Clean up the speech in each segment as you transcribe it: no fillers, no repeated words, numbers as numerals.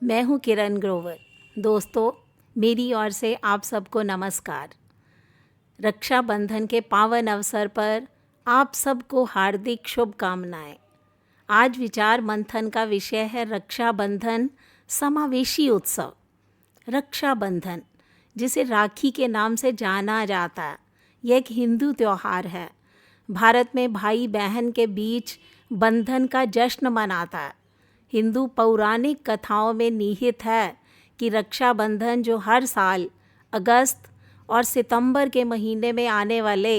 मैं हूँ किरण ग्रोवर। दोस्तों, मेरी ओर से आप सबको नमस्कार। रक्षाबंधन के पावन अवसर पर आप सबको हार्दिक शुभकामनाएं। आज विचार मंथन का विषय है रक्षाबंधन समावेशी उत्सव। रक्षाबंधन, जिसे राखी के नाम से जाना जाता है, यह एक हिंदू त्योहार है। भारत में भाई बहन के बीच बंधन का जश्न मनाता है। हिंदू पौराणिक कथाओं में निहित है कि रक्षाबंधन, जो हर साल अगस्त और सितंबर के महीने में आने वाले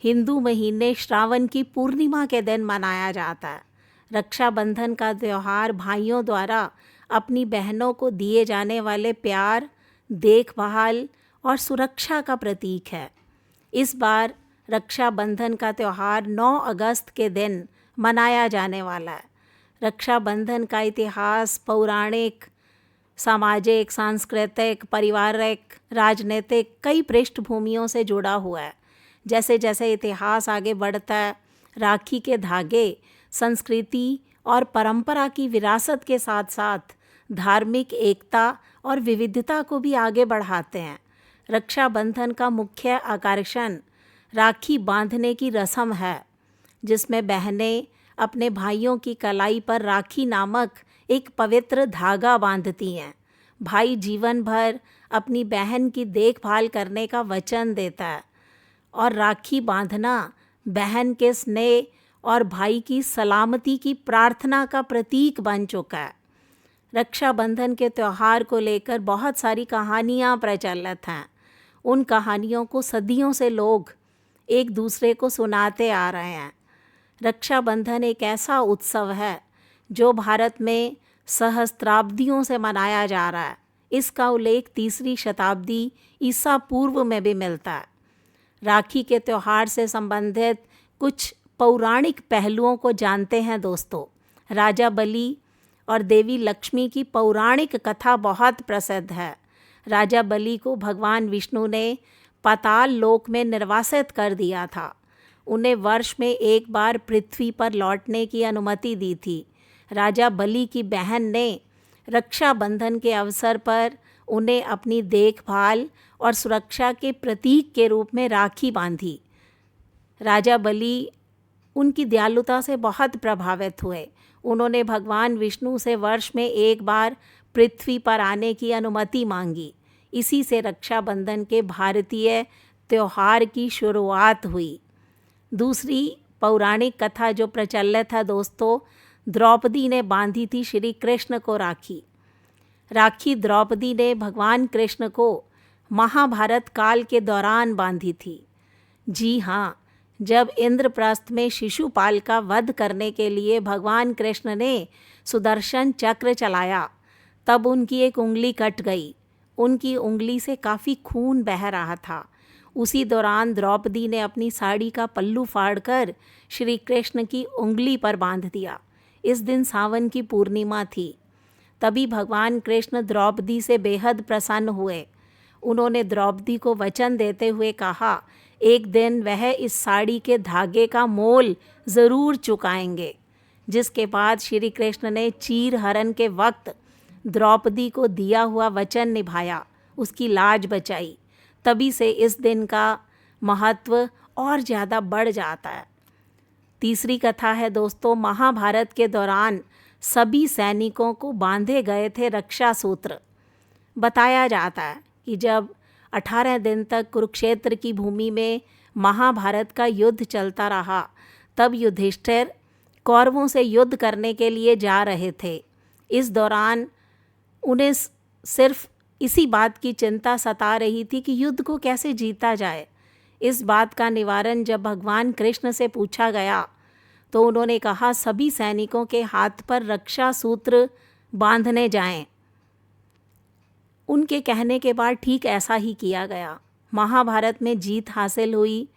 हिंदू महीने श्रावण की पूर्णिमा के दिन मनाया जाता है। रक्षाबंधन का त्यौहार भाइयों द्वारा अपनी बहनों को दिए जाने वाले प्यार, देखभाल और सुरक्षा का प्रतीक है। इस बार रक्षाबंधन का त्यौहार 9 अगस्त के दिन मनाया जाने वाला है। रक्षाबंधन का इतिहास पौराणिक, सामाजिक, सांस्कृतिक, पारिवारिक, राजनीतिक कई पृष्ठभूमियों से जुड़ा हुआ है। जैसे जैसे इतिहास आगे बढ़ता है, राखी के धागे संस्कृति और परंपरा की विरासत के साथ साथ धार्मिक एकता और विविधता को भी आगे बढ़ाते हैं। रक्षाबंधन का मुख्य आकर्षण राखी बांधने की रस्म है, जिसमें बहनें अपने भाइयों की कलाई पर राखी नामक एक पवित्र धागा बांधती हैं। भाई जीवन भर अपनी बहन की देखभाल करने का वचन देता है और राखी बांधना बहन के स्नेह और भाई की सलामती की प्रार्थना का प्रतीक बन चुका है। रक्षाबंधन के त्यौहार को लेकर बहुत सारी कहानियाँ प्रचलित हैं। उन कहानियों को सदियों से लोग एक दूसरे को सुनाते आ रहे हैं। रक्षाबंधन एक ऐसा उत्सव है जो भारत में सहस्त्राब्दियों से मनाया जा रहा है। इसका उल्लेख 3री शताब्दी ईसा पूर्व में भी मिलता है। राखी के त्यौहार से संबंधित कुछ पौराणिक पहलुओं को जानते हैं दोस्तों। राजा बलि और देवी लक्ष्मी की पौराणिक कथा बहुत प्रसिद्ध है। राजा बलि को भगवान विष्णु ने पाताल लोक में निर्वासित कर दिया था। उन्हें वर्ष में एक बार पृथ्वी पर लौटने की अनुमति दी थी। राजा बलि की बहन ने रक्षाबंधन के अवसर पर उन्हें अपनी देखभाल और सुरक्षा के प्रतीक के रूप में राखी बांधी। राजा बलि उनकी दयालुता से बहुत प्रभावित हुए। उन्होंने भगवान विष्णु से वर्ष में एक बार पृथ्वी पर आने की अनुमति मांगी। इसी से रक्षाबंधन के भारतीय त्यौहार की शुरुआत हुई। दूसरी पौराणिक कथा जो प्रचलित है दोस्तों, द्रौपदी ने बांधी थी श्री कृष्ण को राखी। राखी द्रौपदी ने भगवान कृष्ण को महाभारत काल के दौरान बांधी थी। जी हाँ, जब इंद्रप्रस्थ में शिशुपाल का वध करने के लिए भगवान कृष्ण ने सुदर्शन चक्र चलाया, तब उनकी एक उंगली कट गई। उनकी उंगली से काफ़ी खून बह रहा था। उसी दौरान द्रौपदी ने अपनी साड़ी का पल्लू फाड़कर श्री कृष्ण की उंगली पर बांध दिया। इस दिन सावन की पूर्णिमा थी। तभी भगवान कृष्ण द्रौपदी से बेहद प्रसन्न हुए। उन्होंने द्रौपदी को वचन देते हुए कहा, एक दिन वह इस साड़ी के धागे का मोल ज़रूर चुकाएंगे। जिसके बाद श्री कृष्ण ने चीर हरण के वक्त द्रौपदी को दिया हुआ वचन निभाया, उसकी लाज बचाई। तभी से इस दिन का महत्व और ज़्यादा बढ़ जाता है। तीसरी कथा है दोस्तों, महाभारत के दौरान सभी सैनिकों को बांधे गए थे रक्षा सूत्र। बताया जाता है कि जब 18 दिन तक कुरुक्षेत्र की भूमि में महाभारत का युद्ध चलता रहा, तब युधिष्ठिर कौरवों से युद्ध करने के लिए जा रहे थे। इस दौरान उन्हें सिर्फ इसी बात की चिंता सता रही थी कि युद्ध को कैसे जीता जाए। इस बात का निवारण जब भगवान कृष्ण से पूछा गया, तो उन्होंने कहा सभी सैनिकों के हाथ पर रक्षा सूत्र बांधने जाएं। उनके कहने के बाद ठीक ऐसा ही किया गया। महाभारत में जीत हासिल हुई।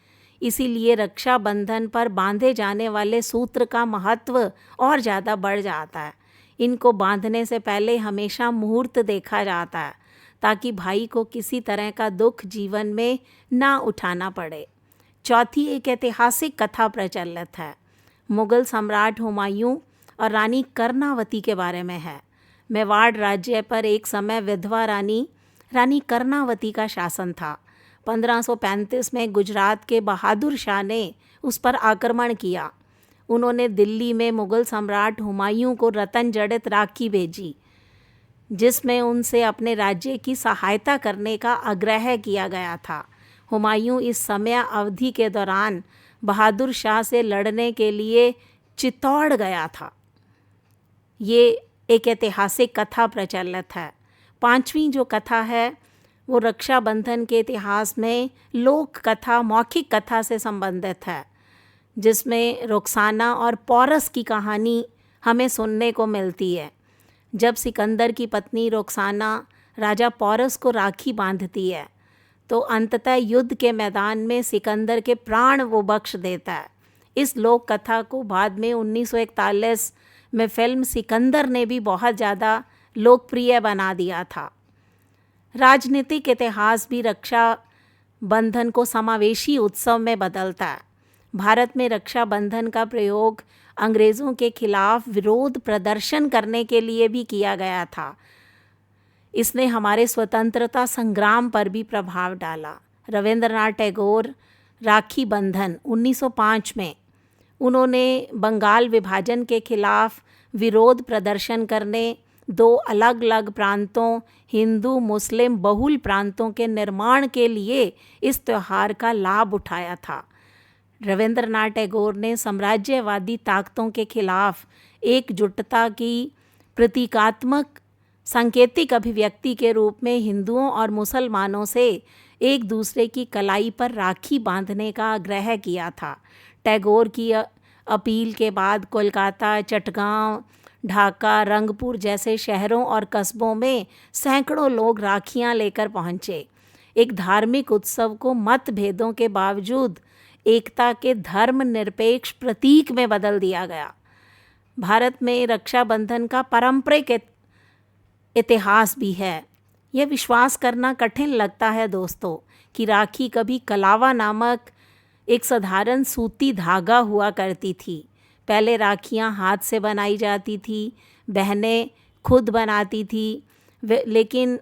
इसीलिए रक्षाबंधन पर बांधे जाने वाले सूत्र का महत्व और ज़्यादा बढ़ जाता है। इनको बांधने से पहले हमेशा मुहूर्त देखा जाता है, ताकि भाई को किसी तरह का दुख जीवन में ना उठाना पड़े। चौथी एक ऐतिहासिक कथा प्रचलित है। मुग़ल सम्राट हुमायूं और रानी कर्णावती के बारे में है। मेवाड़ राज्य पर एक समय विधवा रानी कर्णावती का शासन था। 1535 में गुजरात के बहादुर शाह ने उस पर आक्रमण किया। उन्होंने दिल्ली में मुग़ल सम्राट हुमायूं को रतन जड़ित राखी भेजी, जिसमें उनसे अपने राज्य की सहायता करने का आग्रह किया गया था। हुमायूं इस समय अवधि के दौरान बहादुर शाह से लड़ने के लिए चित्तौड़ गया था। ये एक ऐतिहासिक कथा प्रचलित है। पांचवी जो कथा है वो रक्षाबंधन के इतिहास में लोक कथा, मौखिक कथा से संबंधित है, जिसमें रुखसाना और पोरस की कहानी हमें सुनने को मिलती है। जब सिकंदर की पत्नी रुखसाना राजा पोरस को राखी बांधती है तो अंततः युद्ध के मैदान में सिकंदर के प्राण वो बख्श देता है। इस लोक कथा को बाद में 1941 में फिल्म सिकंदर ने भी बहुत ज़्यादा लोकप्रिय बना दिया था। राजनीतिक इतिहास भी रक्षा बंधन को समावेशी उत्सव में बदलता है। भारत में रक्षाबंधन का प्रयोग अंग्रेज़ों के खिलाफ विरोध प्रदर्शन करने के लिए भी किया गया था। इसने हमारे स्वतंत्रता संग्राम पर भी प्रभाव डाला। रविंद्रनाथ टैगोर राखी बंधन 1905 में उन्होंने बंगाल विभाजन के खिलाफ विरोध प्रदर्शन करने 2 अलग अलग प्रांतों, हिंदू मुस्लिम बहुल प्रांतों के निर्माण के लिए इस त्यौहार का लाभ उठाया था। रविंद्रनाथ टैगोर ने साम्राज्यवादी ताकतों के खिलाफ एकजुटता की प्रतीकात्मक सांकेतिक अभिव्यक्ति के रूप में हिंदुओं और मुसलमानों से एक दूसरे की कलाई पर राखी बांधने का आग्रह किया था। टैगोर की अपील के बाद कोलकाता, चटगांव, ढाका, रंगपुर जैसे शहरों और कस्बों में सैकड़ों लोग राखियां लेकर पहुंचे। एक धार्मिक उत्सव को मतभेदों के बावजूद एकता के धर्मनिरपेक्ष प्रतीक में बदल दिया गया। भारत में रक्षाबंधन का पारंपरिक इतिहास भी है। यह विश्वास करना कठिन लगता है दोस्तों कि राखी कभी कलावा नामक एक साधारण सूती धागा हुआ करती थी। पहले राखियां हाथ से बनाई जाती थी, बहनें खुद बनाती थी, लेकिन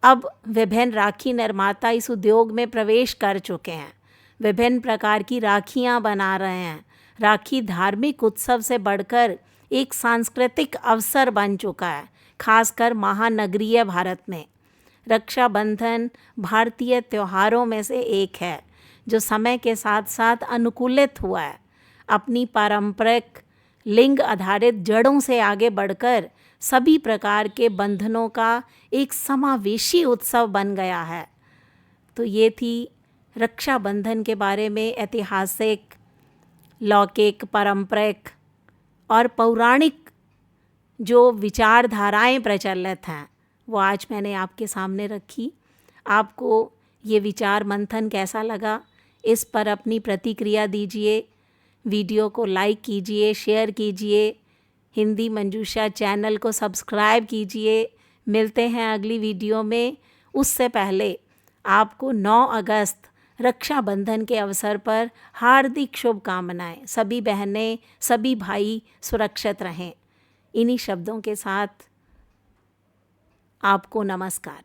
अब विभिन्न राखी निर्माता इस उद्योग में प्रवेश कर चुके हैं। विभिन्न प्रकार की राखियां बना रहे हैं। राखी धार्मिक उत्सव से बढ़कर एक सांस्कृतिक अवसर बन चुका है, खासकर महानगरीय भारत में। रक्षाबंधन भारतीय त्योहारों में से एक है जो समय के साथ साथ अनुकूलित हुआ है। अपनी पारंपरिक लिंग आधारित जड़ों से आगे बढ़कर सभी प्रकार के बंधनों का एक समावेशी उत्सव बन गया है। तो ये थी रक्षाबंधन के बारे में ऐतिहासिक, लौकिक, पारंपरिक और पौराणिक जो विचारधाराएं प्रचलित हैं वो आज मैंने आपके सामने रखी। आपको ये विचार मंथन कैसा लगा, इस पर अपनी प्रतिक्रिया दीजिए। वीडियो को लाइक कीजिए, शेयर कीजिए, हिंदी मंजूषा चैनल को सब्सक्राइब कीजिए। मिलते हैं अगली वीडियो में। उससे पहले आपको 9 अगस्त रक्षाबंधन के अवसर पर हार्दिक शुभकामनाएं। सभी बहनें, सभी भाई सुरक्षित रहें। इन्हीं शब्दों के साथ आपको नमस्कार।